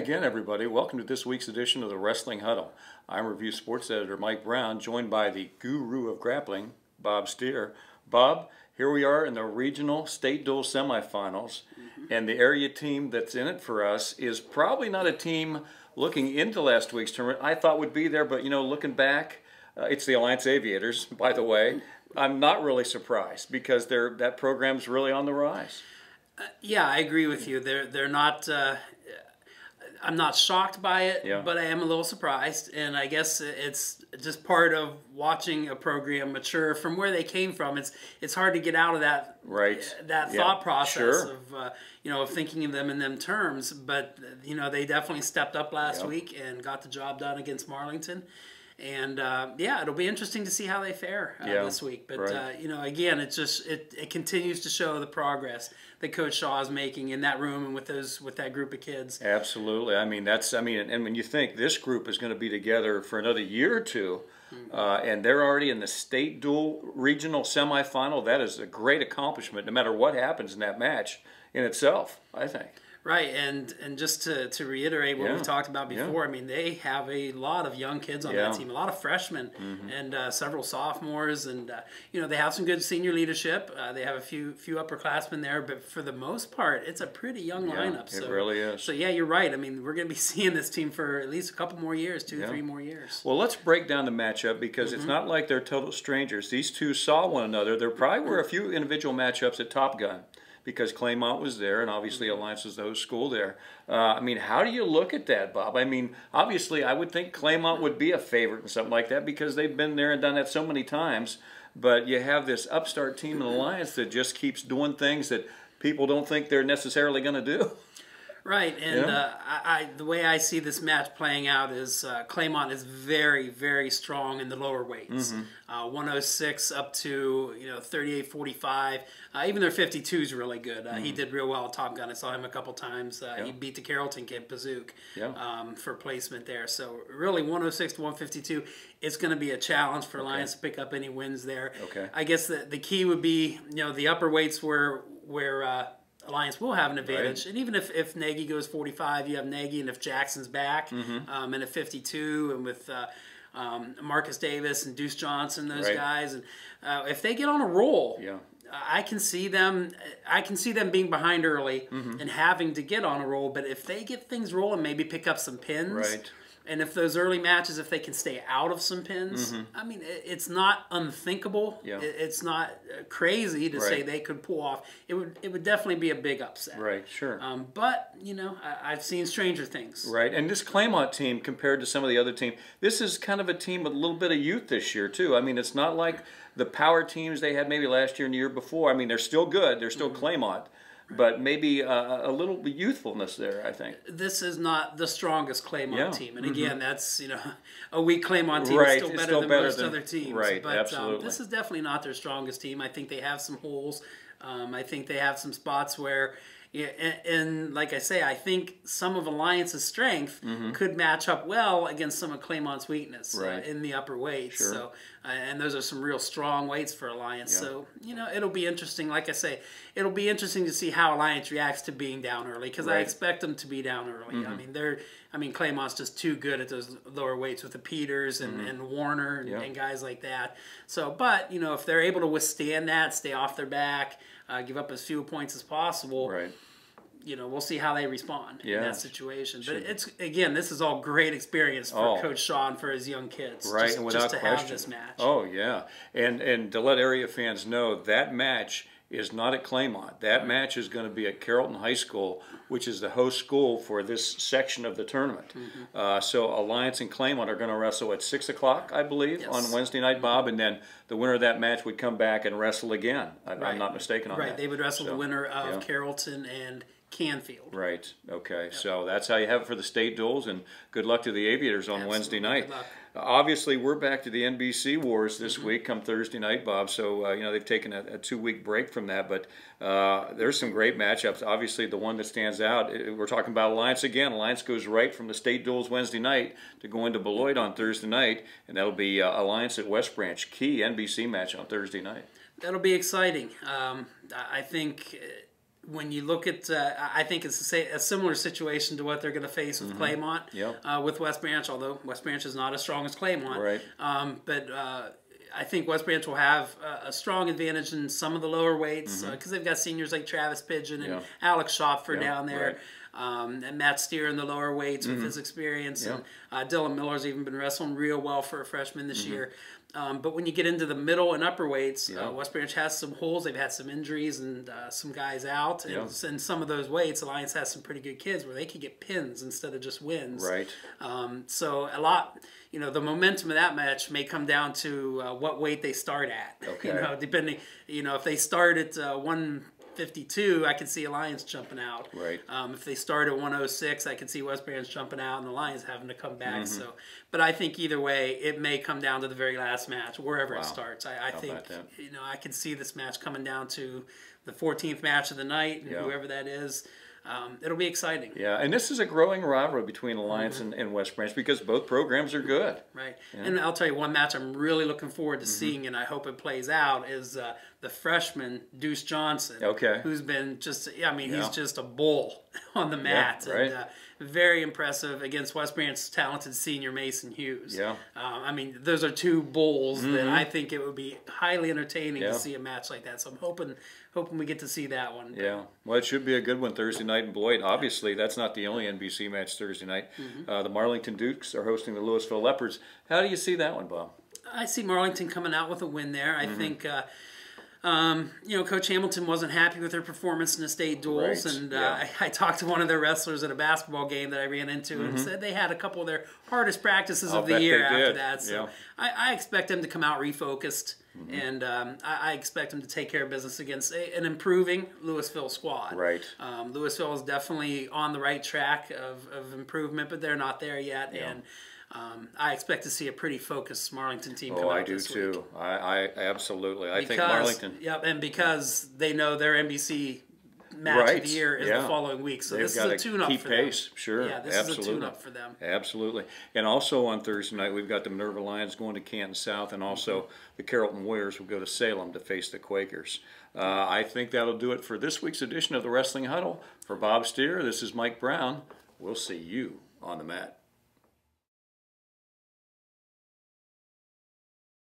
again, everybody. Welcome to this week's edition of the Wrestling Huddle. I'm Review Sports Editor Mike Brown, joined by the guru of grappling, Bob Steer. Bob, here we are in the regional state dual semifinals, and the area team that's in it for us is probably not a team looking into last week's tournament I thought would be there, but you know, looking back, it's the Alliance Aviators, by the way. I'm not really surprised because that program's really on the rise. Yeah, I agree with you. They're not. I'm not shocked by it, but I am a little surprised, and I guess it's just part of watching a program mature from where they came from. It's hard to get out of that thought process of thinking of them in them terms. But they definitely stepped up last week and got the job done against Marlington. And it'll be interesting to see how they fare this week. But again, it continues to show the progress that Coach Shaw is making in that room and with that group of kids. Absolutely. And when you think this group is going to be together for another year or two, and they're already in the state dual regional semifinal, that is a great accomplishment. No matter what happens in that match in itself, I think. Right, and just to reiterate what we've talked about before, I mean, they have a lot of young kids on that team, a lot of freshmen, and several sophomores, and they have some good senior leadership. They have a few upperclassmen there, but for the most part, it's a pretty young lineup. It really is. So yeah, you're right. I mean, we're going to be seeing this team for at least a couple more years, 2-3 more years. Well, let's break down the matchup because it's not like they're total strangers. These two saw one another. There probably were a few individual matchups at Top Gun, because Claymont was there, and obviously Alliance is the host school there. I mean, how do you look at that, Bob? I mean, obviously, I would think Claymont would be a favorite in something like that because they've been there and done that so many times. But you have this upstart team in Alliance that just keeps doing things that people don't think they're necessarily going to do. Right, and the way I see this match playing out is Claymont is very, very strong in the lower weights. 106 up to 38-45. Even their 52 is really good. He did real well at Top Gun. I saw him a couple times. He beat the Carrollton kid, Pazook, for placement there. So really, 106 to 152, it's going to be a challenge for Alliance to pick up any wins there. I guess the key would be the upper weights where Alliance will have an advantage, and even if Nagy goes 45, you have Nagy, and if Jackson's back, and at 52, and with Marcus Davis and Deuce Johnson, those guys, and if they get on a roll, I can see them being behind early and having to get on a roll. But if they get things rolling, maybe pick up some pins. And if those early matches, if they can stay out of some pins, I mean, it's not unthinkable. It's not crazy to say they could pull off. It would definitely be a big upset. But, I've seen stranger things. And this Claymont team, compared to some of the other teams, this is kind of a team with a little bit of youth this year, too. I mean, it's not like the power teams they had maybe last year and the year before. I mean, they're still good. They're still Claymont. But maybe a little youthfulness there, I think. This is not the strongest Claymont team. And again, that's, a weak Claymont team is still better than most other teams. But this is definitely not their strongest team. I think they have some holes. I think they have some spots where, and like I say, I think some of Alliance's strength could match up well against some of Claymont's weakness in the upper weights. So, and those are some real strong weights for Alliance. So, it'll be interesting. Like I say, it'll be interesting to see how Alliance reacts to being down early, because I expect them to be down early. I mean, Claymont's just too good at those lower weights with the Peters and Warner and guys like that. So, but if they're able to withstand that, stay off their back, give up as few points as possible. We'll see how they respond in that situation. But this is all great experience for Coach Shaw and for his young kids. And without to question. Have this match. And to let area fans know, that match is not at Claymont. That match is going to be at Carrollton High School, which is the host school for this section of the tournament. So Alliance and Claymont are going to wrestle at 6 o'clock, I believe, on Wednesday night, Bob, and then the winner of that match would come back and wrestle again. I'm not mistaken on that. They would wrestle the winner of Carrollton and Canfield. So that's how you have it for the state duels, and good luck to the Aviators on Wednesday night. Obviously, we're back to the NBC Wars this week come Thursday night, Bob. So, they've taken a 2-week break from that. But there's some great matchups. Obviously, the one that stands out, we're talking about Alliance again. Alliance goes right from the state duels Wednesday night to go into Beloit on Thursday night. And that'll be Alliance at West Branch. Key NBC match on Thursday night. That'll be exciting. I think when you look at, I think it's a similar situation to what they're going to face with Claymont, with West Branch, although West Branch is not as strong as Claymont. Right. But I think West Branch will have a strong advantage in some of the lower weights because they've got seniors like Travis Pigeon and Alex Schopfer down there. Right. And Matt Steer in the lower weights with his experience. And Dylan Miller's even been wrestling real well for a freshman this year. But when you get into the middle and upper weights, West Branch has some holes. They've had some injuries and some guys out. And in some of those weights, Alliance has some pretty good kids where they can get pins instead of just wins. Right. So a lot, the momentum of that match may come down to what weight they start at. Okay. Depending, if they start at 152, I can see Alliance jumping out. Right. If they start at 106, I can see West Branch jumping out and Alliance having to come back. So, but I think either way, it may come down to the very last match, wherever it starts. I think, I can see this match coming down to the 14th match of the night, and whoever that is. It'll be exciting. Yeah, and this is a growing rivalry between Alliance and West Branch because both programs are good. Right. And I'll tell you one match I'm really looking forward to seeing, and I hope it plays out, is the freshman Deuce Johnson. Okay. Who's been just, he's just a bull on the mat. Yeah, right. And, very impressive against West Branch's talented senior Mason Hughes. Yeah. Those are two bulls that I think it would be highly entertaining to see a match like that. So I'm hoping we get to see that one. Yeah. Well, it should be a good one Thursday night in Beloit. Obviously, that's not the only NBC match Thursday night. The Marlington Dukes are hosting the Louisville Leopards. How do you see that one, Bob? I see Marlington coming out with a win there. I think... Coach Hamilton wasn't happy with their performance in the state duels, and I talked to one of their wrestlers at a basketball game that I ran into and said they had a couple of their hardest practices of the year after that. So I expect them to come out refocused, and I expect them to take care of business against an improving Louisville squad. Right. Louisville is definitely on the right track of improvement, but they're not there yet, and I expect to see a pretty focused Marlington team come out this week. I do too. I absolutely. I think Marlington. Yep, and because they know their NBC match of the year is the following week, so this is a tune-up for them. Pace, sure. Yeah, this is a tune-up for them. Absolutely. And also on Thursday night, we've got the Minerva Lions going to Canton South, and also the Carrollton Warriors will go to Salem to face the Quakers. I think that'll do it for this week's edition of the Wrestling Huddle. For Bob Steer, this is Mike Brown. We'll see you on the mat.